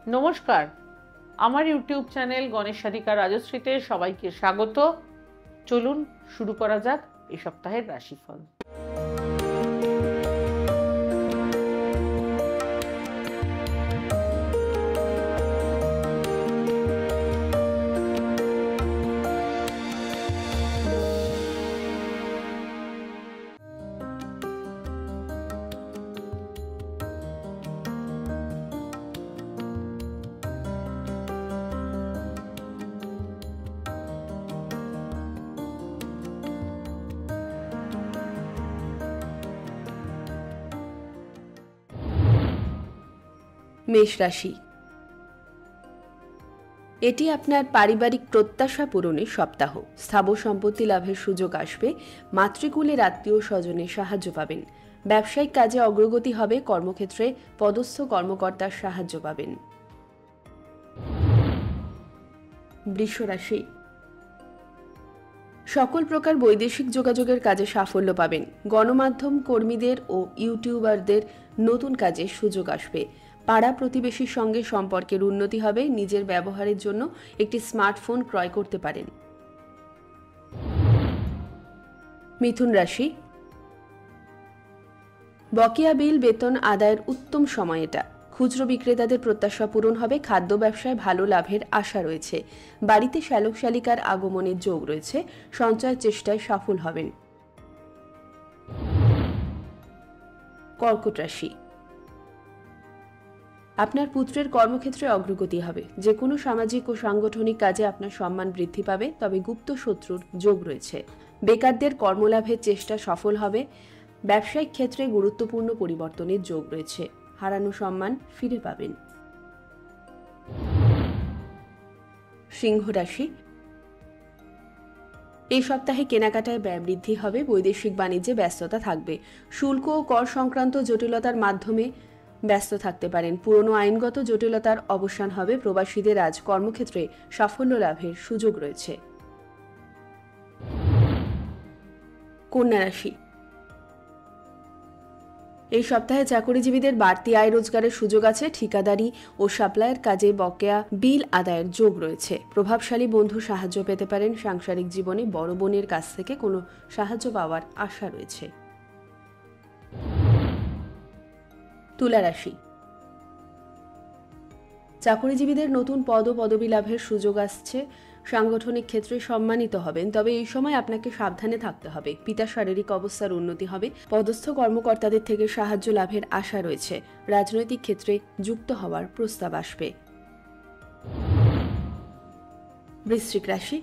নমস্কার, আমার YouTube channel Ganesh সাধিকা রাজশ্রীতে সবাইকে স্বাগত। চলুন শুরু করা যাক এই সপ্তাহের রাশিফল। মেষ রাশি, এটি আপনার পারিবারিক প্রত্যাশা পূরণের সপ্তাহ। স্থাবর সম্পত্তি লাভের সুযোগ আসবে। মাতৃকুলের আত্মীয় স্বজনের সাহায্য পাবেন। ব্যবসায়িক কাজে অগ্রগতি হবে। কর্মক্ষেত্রে পদস্থ কর্মকর্তার সাহায্য পাবেন। বৃষ রাশি, সকল প্রকার বৈদেশিক যোগাযোগের কাজে সাফল্য পাবেন। গণমাধ্যম কর্মীদের ও ইউটিউবারদের নতুন কাজে সুযোগ আসবে। পাড়া প্রতিবেশীর সঙ্গে সম্পর্কের উন্নতি হবে। নিজের ব্যবহারের জন্য একটি স্মার্টফোন ক্রয় করতে পারেন। মিথুন রাশি, বকেয়া বিল বেতন আদায়ের উত্তম সময় এটা। খুচরো বিক্রেতাদের প্রত্যাশা পূরণ হবে। খাদ্য ব্যবসায় ভালো লাভের আশা রয়েছে। বাড়িতে শ্যালক শালিকার আগমনের যোগ রয়েছে। সঞ্চয় চেষ্টায় সফল হবেন। কর্কট রাশি, আপনার পুত্রের কর্মক্ষেত্রে অগ্রগতি হবে। যে কোনো সামাজিক ও সাংগঠনিক কাজে আপনার সম্মান বৃদ্ধি পাবে, তবে গুপ্ত শত্রুর যোগ রয়েছে। বেকারদের কর্মলাভের চেষ্টা সফল হবে। ব্যবসায়িক ক্ষেত্রে গুরুত্বপূর্ণ পরিবর্তনের যোগ রয়েছে। হারানো সম্মান ফিরে পাবেন। সিংহ রাশি, এই সপ্তাহে কেনাকাটায় ব্যয় বৃদ্ধি হবে। বৈদেশিক বাণিজ্যে ব্যস্ততা থাকবে। শুল্ক ও কর সংক্রান্ত জটিলতার মাধ্যমে ব্যস্ত থাকতে পারেন। পুরনো আইনগত জটিলতার অবসান হবে। প্রবাসীদের আজ কর্মক্ষেত্রে সাফল্য লাভের সুযোগ রয়েছে। কন্যা রাশি, এই সপ্তাহে চাকরিজীবীদের বাড়তি আয় রোজগারের সুযোগ আছে। ঠিকাদারি ও সাপ্লাইয়ের কাজে বকেয়া বিল আদায়ের যোগ রয়েছে। প্রভাবশালী বন্ধু সাহায্য পেতে পারেন। সাংসারিক জীবনে বড় বোনের কাছ থেকে কোনো সাহায্য পাওয়ার আশা রয়েছে। তুলা রাশি, চাকরিজীবীদের নতুন পদ ও পদবি লাভের সুযোগ আসছে। সাংগঠনিক ক্ষেত্রে সম্মানিত হবেন, তবে এই সময় আপনাকে সাবধানে থাকতে হবে। পিতার শারীরিক অবস্থার উন্নতি হবে। পদস্থ কর্মকর্তাদের থেকে সাহায্য লাভের আশা রয়েছে। রাজনৈতিক ক্ষেত্রে যুক্ত হওয়ার প্রস্তাব আসবে। বৃশ্চিক রাশি,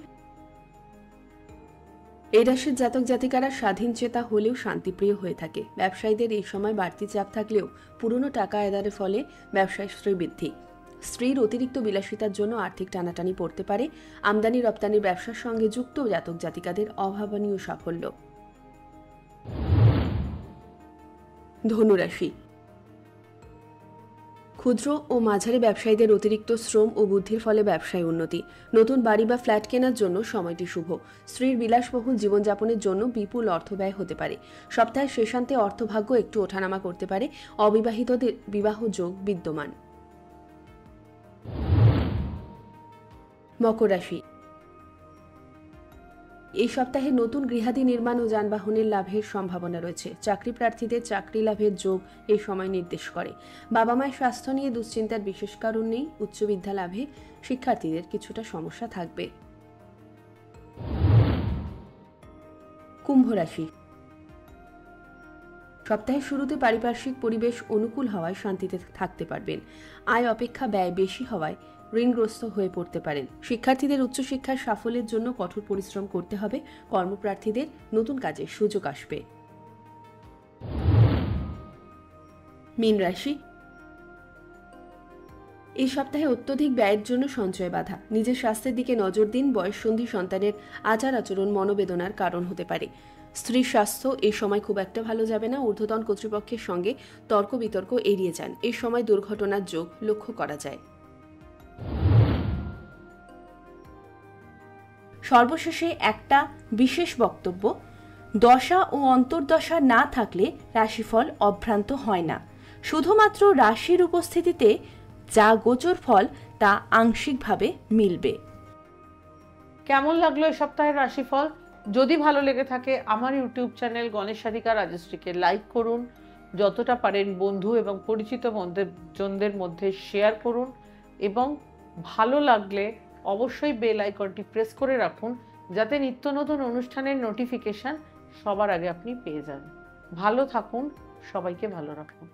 এই রাশির জাতক জাতিকারা স্বাধীন চেতা হলেও শান্তিপ্রিয় হয়ে থাকে। ব্যবসায়ীদের এই সময় বাড়তি চাপ থাকলেও পুরনো টাকা আদায়ের ফলে ব্যবসায় শ্রীবৃদ্ধি। স্ত্রীর অতিরিক্ত বিলাসিতার জন্য আর্থিক টানাটানি পড়তে পারে। আমদানি রপ্তানির ব্যবসার সঙ্গে যুক্ত জাতক জাতিকাদের অভাবনীয় সাফল্য। ধনুরাশি, ক্ষুদ্র ও মাঝারি ব্যবসায়ীদের অতিরিক্ত শ্রম ও বুদ্ধির ফলে ব্যবসায় উন্নতি। নতুন বাড়ি বা ফ্ল্যাট কেনার জন্য সময়টি শুভ। স্ত্রীর বিলাসবহুল জীবনযাপনের জন্য বিপুল অর্থ ব্যয় হতে পারে। সপ্তাহের শেষান্তে অর্থভাগ্য একটু ওঠানামা করতে পারে। অবিবাহিতদের বিবাহ যোগ বিদ্যমান। মকর রাশি, এই সপ্তাহে নতুন গৃহাদি নির্মাণ ও যানবাহনের লাভের সম্ভাবনা রয়েছে। চাকরি প্রার্থীদের চাকরি লাভের যোগ এই সময় নির্দেশ করে। বাবা মায়ের স্বাস্থ্য নিয়ে দুশ্চিন্তার বিশেষ কারণ নেই। উচ্চ বিদ্যা লাভে শিক্ষার্থীদের কিছুটা সমস্যা থাকবে। কুম্ভ রাশি, সপ্তাহের শুরুতে পারিপার্শ্বিক পরিবেশ অনুকূল হওয়ায় শান্তিতে থাকতে পারবেন। আয় অপেক্ষা ব্যয় বেশি হওয়ায় ঋণগ্রস্ত হয়ে পড়তে পারেন। শিক্ষার্থীদের উচ্চশিক্ষার সাফল্যের জন্য কঠোর পরিশ্রম করতে হবে। কর্মপ্রার্থীদের নতুন কাজের সুযোগ আসবে। মীন রাশি, এই সপ্তাহে অত্যধিক ব্যয়ের জন্য সঞ্চয় বাধা। নিজের স্বাস্থ্যের দিকে নজর দিন। বয়ঃসন্ধি সন্তানের আচার আচরণ মনোবেদনার কারণ হতে পারে। স্ত্রীর স্বাস্থ্য এই সময় খুব একটা ভালো যাবে না। ঊর্ধ্বতন কর্তৃপক্ষের সঙ্গে তর্ক বিতর্ক এড়িয়ে যান। এই সময় দুর্ঘটনার যোগ লক্ষ্য করা যায়। সর্বশেষে একটা বিশেষ বক্তব্য। দশা ও অন্তর্দশা না থাকলে রাশিফল অভ্রান্ত হয় না। শুধুমাত্র রাশির উপস্থিতিতে যা গোচর ফল তা আংশিকভাবে মিলবে। কেমন লাগলো এই সপ্তাহের রাশিফল? যদি ভালো লেগে থাকে আমার ইউটিউব চ্যানেল গণেশ সাধিকা রাজশ্রীকে লাইক করুন, যতটা পারেন বন্ধু এবং পরিচিত জনদের মধ্যে শেয়ার করুন এবং ভালো লাগলে অবশ্যই বেল আইকনটি প্রেস করে রাখুন, যাতে নিত্য নতুন অনুষ্ঠানের নোটিফিকেশন সবার আগে আপনি পেয়ে যান। ভালো থাকুন, সবাইকে ভালো রাখুন।